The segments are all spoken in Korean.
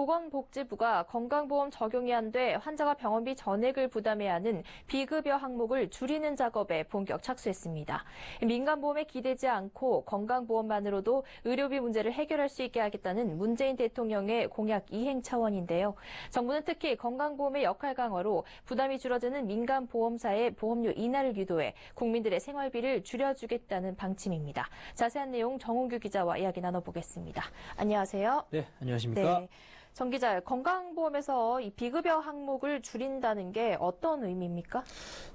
보건복지부가 건강보험 적용이 안 돼 환자가 병원비 전액을 부담해야 하는 비급여 항목을 줄이는 작업에 본격 착수했습니다. 민간보험에 기대지 않고 건강보험만으로도 의료비 문제를 해결할 수 있게 하겠다는 문재인 대통령의 공약 이행 차원인데요. 정부는 특히 건강보험의 역할 강화로 부담이 줄어드는 민간보험사의 보험료 인하를 유도해 국민들의 생활비를 줄여주겠다는 방침입니다. 자세한 내용 정홍규 기자와 이야기 나눠보겠습니다. 안녕하세요. 네, 안녕하십니까? 네. 정 기자, 건강보험에서 이 비급여 항목을 줄인다는 게 어떤 의미입니까?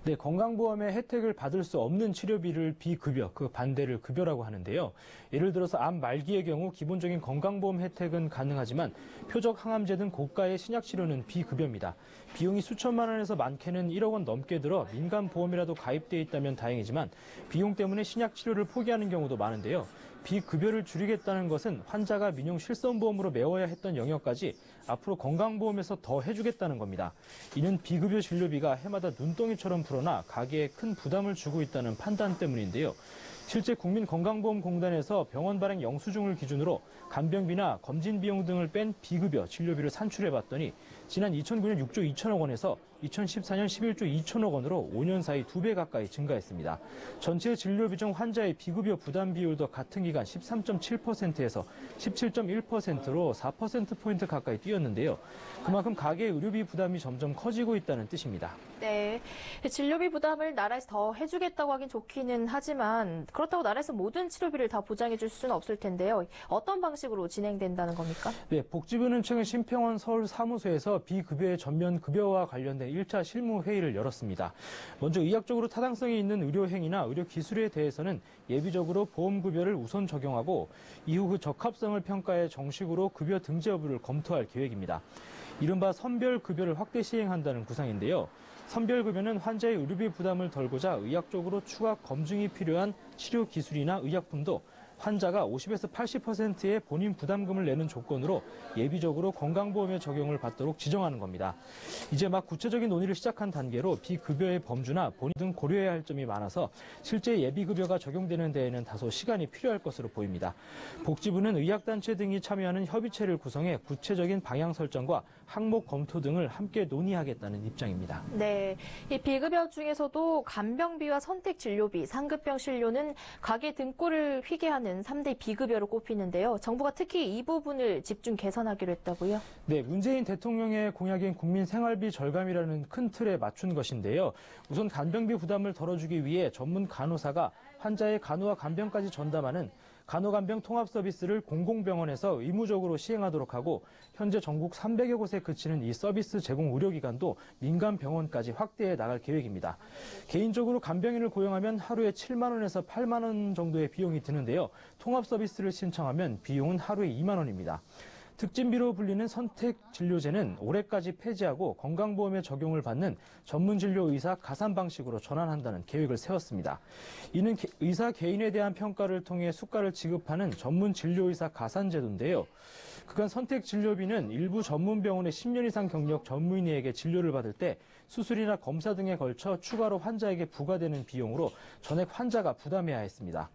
네, 건강보험의 혜택을 받을 수 없는 치료비를 비급여, 그 반대를 급여라고 하는데요. 예를 들어서 암 말기의 경우 기본적인 건강보험 혜택은 가능하지만 표적 항암제 등 고가의 신약 치료는 비급여입니다. 비용이 수천만 원에서 많게는 1억 원 넘게 들어 민간보험이라도 가입돼 있다면 다행이지만 비용 때문에 신약 치료를 포기하는 경우도 많은데요. 비급여를 줄이겠다는 것은 환자가 민용 실손보험으로 메워야 했던 영역까지 앞으로 건강보험에서 더 해주겠다는 겁니다. 이는 비급여 진료비가 해마다 눈덩이처럼 불어나 가게에 큰 부담을 주고 있다는 판단 때문인데요. 실제 국민건강보험공단에서 병원 발행 영수증을 기준으로 간병비나 검진 비용 등을 뺀 비급여 진료비를 산출해봤더니 지난 2009년 6조 2천억 원에서 2014년 11조 2천억 원으로 5년 사이 2배 가까이 증가했습니다. 전체 진료비 중 환자의 비급여 부담 비율도 같은 기간 13.7%에서 17.1%로 4%포인트 가까이 뛰었는데요. 그만큼 가계의 의료비 부담이 점점 커지고 있다는 뜻입니다. 네, 진료비 부담을 나라에서 더 해주겠다고 하긴 좋기는 하지만 그렇다고 나라에서 모든 치료비를 다 보장해 줄 수는 없을 텐데요. 어떤 방식으로 진행된다는 겁니까? 네, 복지부는 최근 심평원 서울 사무소에서 비급여의 전면 급여와 관련된 1차 실무회의를 열었습니다. 먼저 의학적으로 타당성이 있는 의료행위나 의료기술에 대해서는 예비적으로 보험급여를 우선 적용하고 이후 그 적합성을 평가해 정식으로 급여 등재 여부를 검토할 계획입니다. 이른바 선별급여를 확대 시행한다는 구상인데요. 선별급여는 환자의 의료비 부담을 덜고자 의학적으로 추가 검증이 필요한 치료기술이나 의약품도 환자가 50에서 80%의 본인 부담금을 내는 조건으로 예비적으로 건강보험에 적용을 받도록 지정하는 겁니다. 이제 막 구체적인 논의를 시작한 단계로 비급여의 범주나 본의 등 고려해야 할 점이 많아서 실제 예비급여가 적용되는 데에는 다소 시간이 필요할 것으로 보입니다. 복지부는 의학단체 등이 참여하는 협의체를 구성해 구체적인 방향 설정과 항목 검토 등을 함께 논의하겠다는 입장입니다. 네, 이 비급여 중에서도 간병비와 선택진료비, 상급병 진료는 가계 등골을 휘게 하는 3대 비급여로 꼽히는데요. 정부가 특히 이 부분을 집중 개선하기로 했다고요? 네, 문재인 대통령의 공약인 국민 생활비 절감이라는 큰 틀에 맞춘 것인데요. 우선 간병비 부담을 덜어주기 위해 전문 간호사가 환자의 간호와 간병까지 전담하는 간호간병 통합 서비스를 공공병원에서 의무적으로 시행하도록 하고 현재 전국 300여 곳에 그치는 이 서비스 제공 의료기관도 민간 병원까지 확대해 나갈 계획입니다. 개인적으로 간병인을 고용하면 하루에 7만 원에서 8만 원 정도의 비용이 드는데요. 통합 서비스를 신청하면 비용은 하루에 2만 원입니다. 특진비로 불리는 선택진료제는 올해까지 폐지하고 건강보험에 적용을 받는 전문진료의사 가산 방식으로 전환한다는 계획을 세웠습니다. 이는 의사 개인에 대한 평가를 통해 수가를 지급하는 전문진료의사 가산제도인데요. 그간 선택진료비는 일부 전문병원의 10년 이상 경력 전문의에게 진료를 받을 때 수술이나 검사 등에 걸쳐 추가로 환자에게 부과되는 비용으로 전액 환자가 부담해야 했습니다.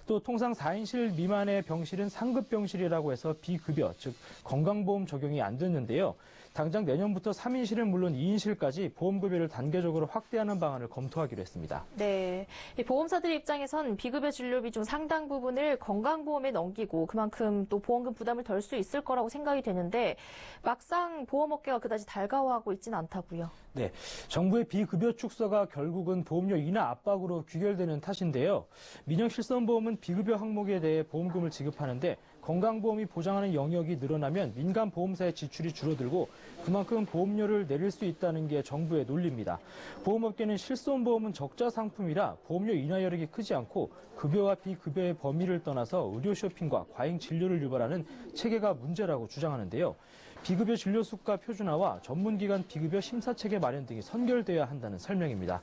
또 통상 4인실 미만의 병실은 상급병실이라고 해서 비급여, 즉 건강보험 적용이 안 됐는데요. 당장 내년부터 3인실은 물론 2인실까지 보험급여를 단계적으로 확대하는 방안을 검토하기로 했습니다. 네, 보험사들 입장에선 비급여 진료비 중 상당 부분을 건강보험에 넘기고 그만큼 또 보험금 부담을 덜 수 있을 거라고 생각이 되는데 막상 보험업계가 그다지 달가워하고 있지는 않다고요. 네, 정부의 비급여 축소가 결국은 보험료 인하 압박으로 귀결되는 탓인데요. 민영 실손보험은 비급여 항목에 대해 보험금을 지급하는데 건강보험이 보장하는 영역이 늘어나면 민간 보험사의 지출이 줄어들고 그만큼 보험료를 내릴 수 있다는 게 정부의 논리입니다. 보험업계는 실손보험은 적자 상품이라 보험료 인하 여력이 크지 않고 급여와 비급여의 범위를 떠나서 의료 쇼핑과 과잉 진료를 유발하는 체계가 문제라고 주장하는데요. 비급여 진료 수가 표준화와 전문기관 비급여 심사체계 마련 등이 선결돼야 한다는 설명입니다.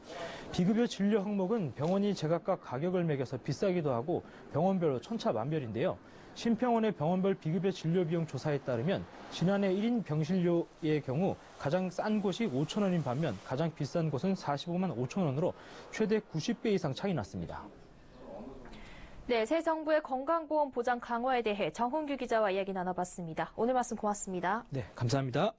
비급여 진료 항목은 병원이 제각각 가격을 매겨서 비싸기도 하고 병원별로 천차만별인데요. 심평원의 병원별 비급여 진료 비용 조사에 따르면 지난해 1인 병실료의 경우 가장 싼 곳이 5천 원인 반면 가장 비싼 곳은 45만 5천 원으로 최대 90배 이상 차이 났습니다. 네, 새 정부의 건강보험 보장 강화에 대해 정훈규 기자와 이야기 나눠봤습니다. 오늘 말씀 고맙습니다. 네, 감사합니다.